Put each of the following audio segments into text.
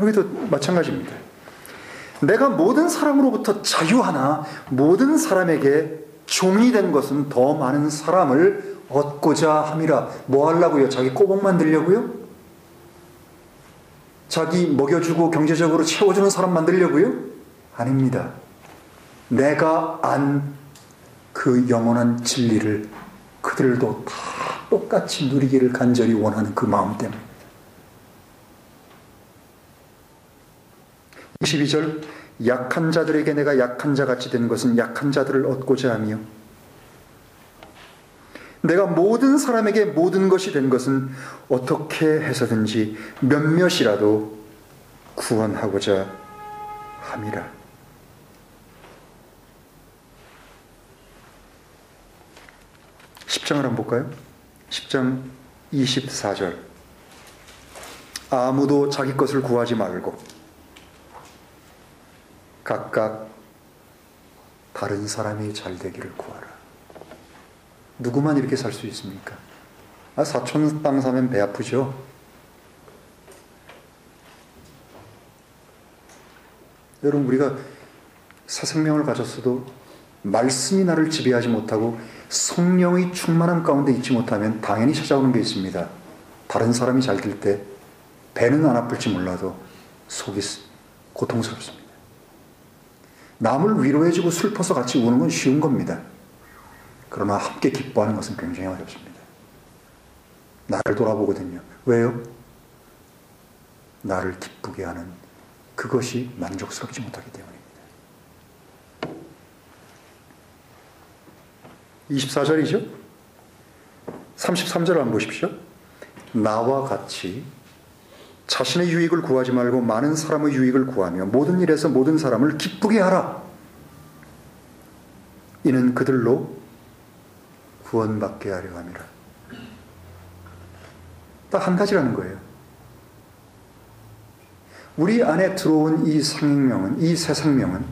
여기도 마찬가지입니다. 내가 모든 사람으로부터 자유하나 모든 사람에게 종이 된 것은 더 많은 사람을 얻고자 함이라. 뭐 하려고요? 자기 꼬복 만들려고요? 자기 먹여주고 경제적으로 채워주는 사람 만들려고요? 아닙니다. 내가 안 그 영원한 진리를 그들도 다 똑같이 누리기를 간절히 원하는 그 마음 때문입니다. 22절, 약한 자들에게 내가 약한 자같이 된 것은 약한 자들을 얻고자 하며 내가 모든 사람에게 모든 것이 된 것은 어떻게 해서든지 몇몇이라도 구원하고자 함이라. 10장을 한번 볼까요? 10장 24절. 아무도 자기 것을 구하지 말고 각각 다른 사람이 잘 되기를 구하라. 누구만 이렇게 살 수 있습니까? 사촌 땅 사면 배 아프죠? 여러분, 우리가 새 생명을 가졌어도 말씀이 나를 지배하지 못하고 성령의 충만함 가운데 있지 못하면 당연히 찾아오는 게 있습니다. 다른 사람이 잘 될 때 배는 안 아플지 몰라도 속이 고통스럽습니다. 남을 위로해주고 슬퍼서 같이 우는 건 쉬운 겁니다. 그러나 함께 기뻐하는 것은 굉장히 어렵습니다. 나를 돌아보거든요. 왜요? 나를 기쁘게 하는 그것이 만족스럽지 못하기 때문입니다. 24절이죠? 33절을 한번 보십시오. 나와 같이 자신의 유익을 구하지 말고 많은 사람의 유익을 구하며 모든 일에서 모든 사람을 기쁘게 하라. 이는 그들로 구원받게 하려 함이라. 딱 한 가지라는 거예요. 우리 안에 들어온 이 생명은, 이 새 생명은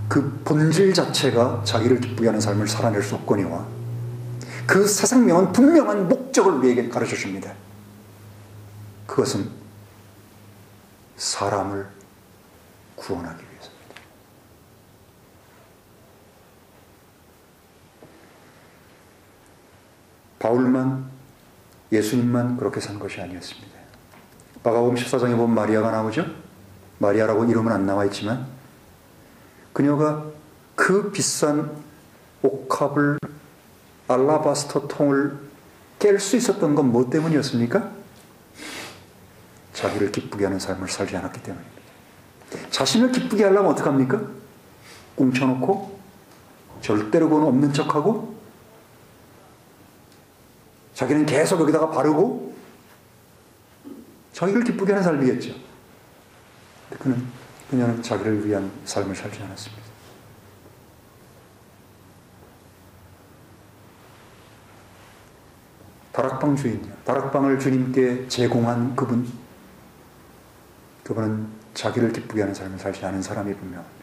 그 본질 자체가 자기를 기쁘게 하는 삶을 살아낼 수 없거니와 그 새 생명은 분명한 목적을 우리에게 가르쳐 줍니다. 그것은 사람을 구원하기 위해서입니다. 바울만, 예수님만 그렇게 산 것이 아니었습니다. 마가복음 14장에 보면 마리아가 나오죠? 마리아라고 이름은 안 나와 있지만 그녀가 그 비싼 옥합을, 알라바스터 통을 깰 수 있었던 건 뭐 때문이었습니까? 자기를 기쁘게 하는 삶을 살지 않았기 때문입니다. 자신을 기쁘게 하려면 어떡합니까? 꽁쳐놓고 절대로 그건 없는 척하고 자기는 계속 여기다가 바르고 자기를 기쁘게 하는 삶이겠죠. 그녀는 자기를 위한 삶을 살지 않았습니다. 다락방 주인이요. 다락방을 주님께 제공한 그분은 자기를 기쁘게 하는 삶을 살지 않은 사람이 분명합니다.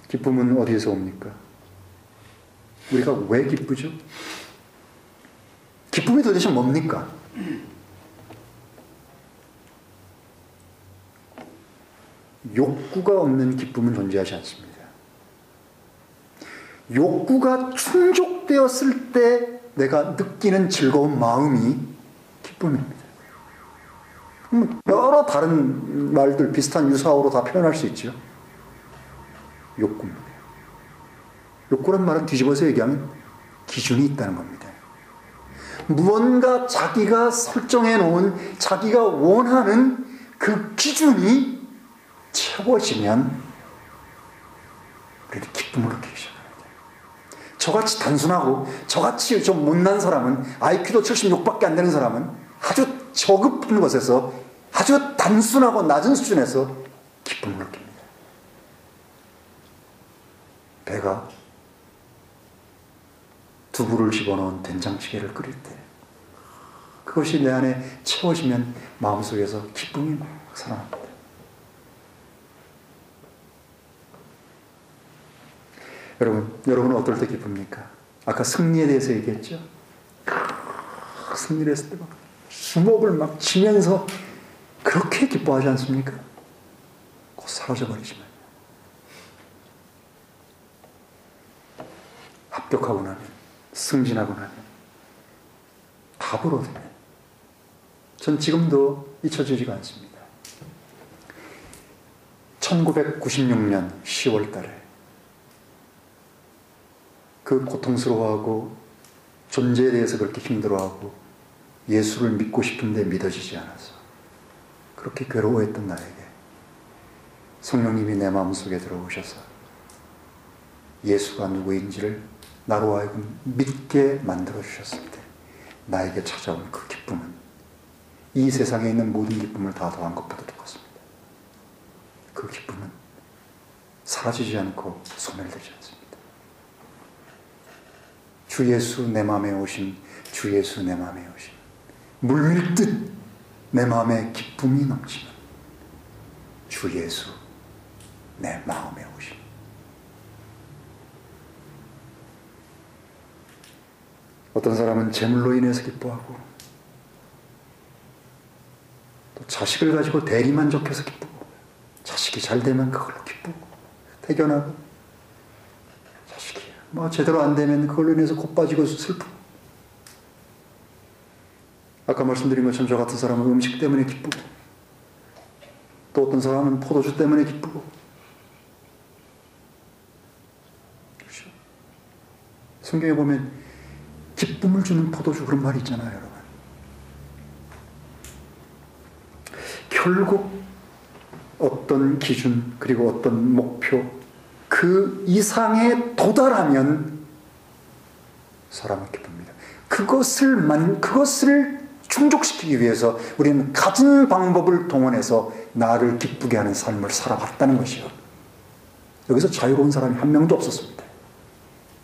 기쁨은 어디에서 옵니까? 우리가 왜 기쁘죠? 기쁨이 도대체 뭡니까? 욕구가 없는 기쁨은 존재하지 않습니다. 욕구가 충족되었을 때 내가 느끼는 즐거운 마음이 기쁨입니다. 여러 다른 말들 비슷한 유사어로 다 표현할 수 있죠. 욕구입니다. 욕구란 말은 뒤집어서 얘기하면 기준이 있다는 겁니다. 무언가 자기가 설정해 놓은 자기가 원하는 그 기준이 채워지면 우리는 기쁨을 느끼기 시작합니다. 저같이 단순하고 저같이 좀 못난 사람은 IQ도 76밖에 안 되는 사람은 아주 저급한 것에서 아주 단순하고 낮은 수준에서 기쁨을 느낍니다. 배가 두부를 집어넣은 된장찌개를 끓일 때 그것이 내 안에 채워지면 마음속에서 기쁨이 막 살아납니다. 여러분은 어떨 때 기쁩니까? 아까 승리에 대해서 얘기했죠. 승리를 했을 때 막 주먹을 막 치면서 그렇게 기뻐하지 않습니까? 곧 사라져버리지만 합격하고 나면, 승진하고 나면, 답을 얻으면 전 지금도 잊혀지지가 않습니다. 1996년 10월 달에 그 고통스러워하고 존재에 대해서 그렇게 힘들어하고 예수를 믿고 싶은데 믿어지지 않아서 그렇게 괴로워했던 나에게 성령님이 내 마음속에 들어오셔서 예수가 누구인지를 나로 하여금 믿게 만들어주셨을 때 나에게 찾아온 그 기쁨은 이 세상에 있는 모든 기쁨을 다 더한 것보다 더 컸습니다. 그 기쁨은 사라지지 않고 소멸되지 않습니다. 주 예수 내 마음에 오신, 주 예수 내 마음에 오신, 물밀듯 내 마음에 기쁨이 넘치는 주 예수 내 마음에 오신. 어떤 사람은 재물로 인해서 기뻐하고, 또 자식을 가지고 대리만족해서 기쁘고, 자식이 잘 되면 그걸로 기쁘고 대견하고, 자식이 뭐 제대로 안 되면 그걸로 인해서 곧 빠지고 슬프고, 아까 말씀드린 것처럼 저 같은 사람은 음식 때문에 기쁘고, 또 어떤 사람은 포도주 때문에 기쁘고. 그렇죠? 성경에 보면 기쁨을 주는 포도주, 그런 말이 있잖아요, 여러분. 결국 어떤 기준, 그리고 어떤 목표, 그 이상에 도달하면 사람은 기쁩니다. 그것을 충족시키기 위해서 우리는 가진 방법을 동원해서 나를 기쁘게 하는 삶을 살아봤다는 것이요. 여기서 자유로운 사람이 한 명도 없었습니다.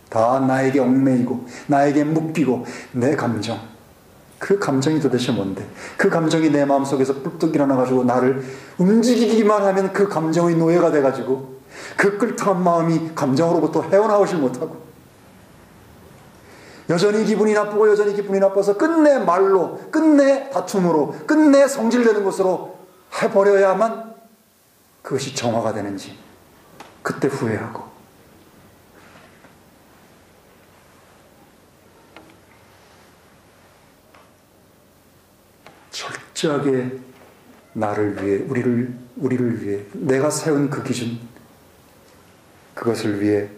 다 나에게 얽매이고 나에게 묶이고, 내 감정, 그 감정이 도대체 뭔데? 그 감정이 내 마음속에서 뿔뚝 일어나가지고 나를 움직이기만 하면 그 감정의 노예가 돼가지고 그 끓탕한 마음이 감정으로부터 헤어나오질 못하고, 여전히 기분이 나쁘고 여전히 기분이 나빠서 끝내 말로, 끝내 다툼으로, 끝내 성질되는 것으로 해버려야만 그것이 정화가 되는지 그때 후회하고, 철저하게 나를 위해, 우리를 위해, 내가 세운 그 기준, 그것을 위해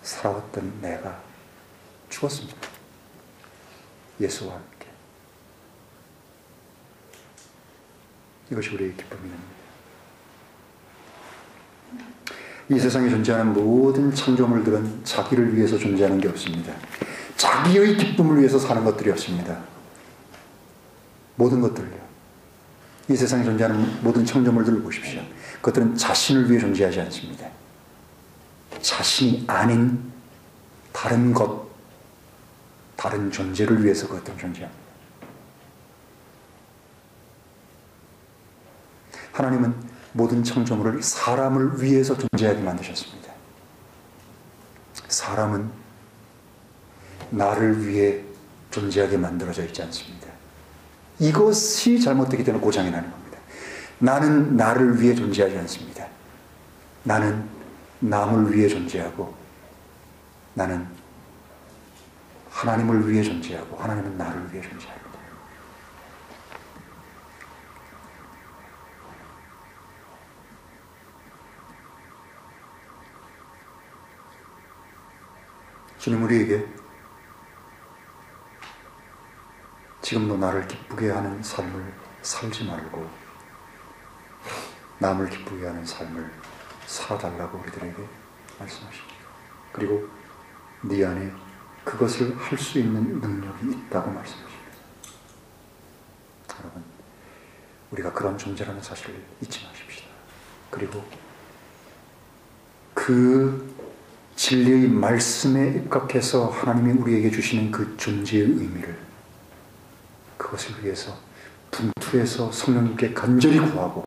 살아왔던 내가 죽었습니다. 예수와 함께. 이것이 우리의 기쁨입니다. 이 세상에 존재하는 모든 창조물들은 자기를 위해서 존재하는 게 없습니다. 자기의 기쁨을 위해서 사는 것들이 없습니다. 모든 것들을요. 이 세상에 존재하는 모든 창조물들을 보십시오. 그것들은 자신을 위해 존재하지 않습니다. 자신이 아닌 다른 것, 다른 존재를 위해서 그것들은 존재합니다. 하나님은 모든 창조물을 사람을 위해서 존재하게 만드셨습니다. 사람은 나를 위해 존재하게 만들어져 있지 않습니다. 이것이 잘못되기 때문에 고장이 나는 겁니다. 나는 나를 위해 존재하지 않습니다. 나는 남을 위해 존재하고, 나는 하나님을 위해 존재하고, 하나님은 나를 위해 존재합니다. 주님 우리에게 지금도 나를 기쁘게 하는 삶을 살지 말고 남을 기쁘게 하는 삶을 살아달라고 우리들에게 말씀하십니다. 그리고 네 안에 그것을 할 수 있는 능력이 있다고 말씀하십니다. 여러분, 우리가 그런 존재라는 사실을 잊지 마십시다. 그리고 그 진리의 말씀에 입각해서 하나님이 우리에게 주시는 그 존재의 의미를, 그것을 위해서 분투해서 성령님께 간절히 구하고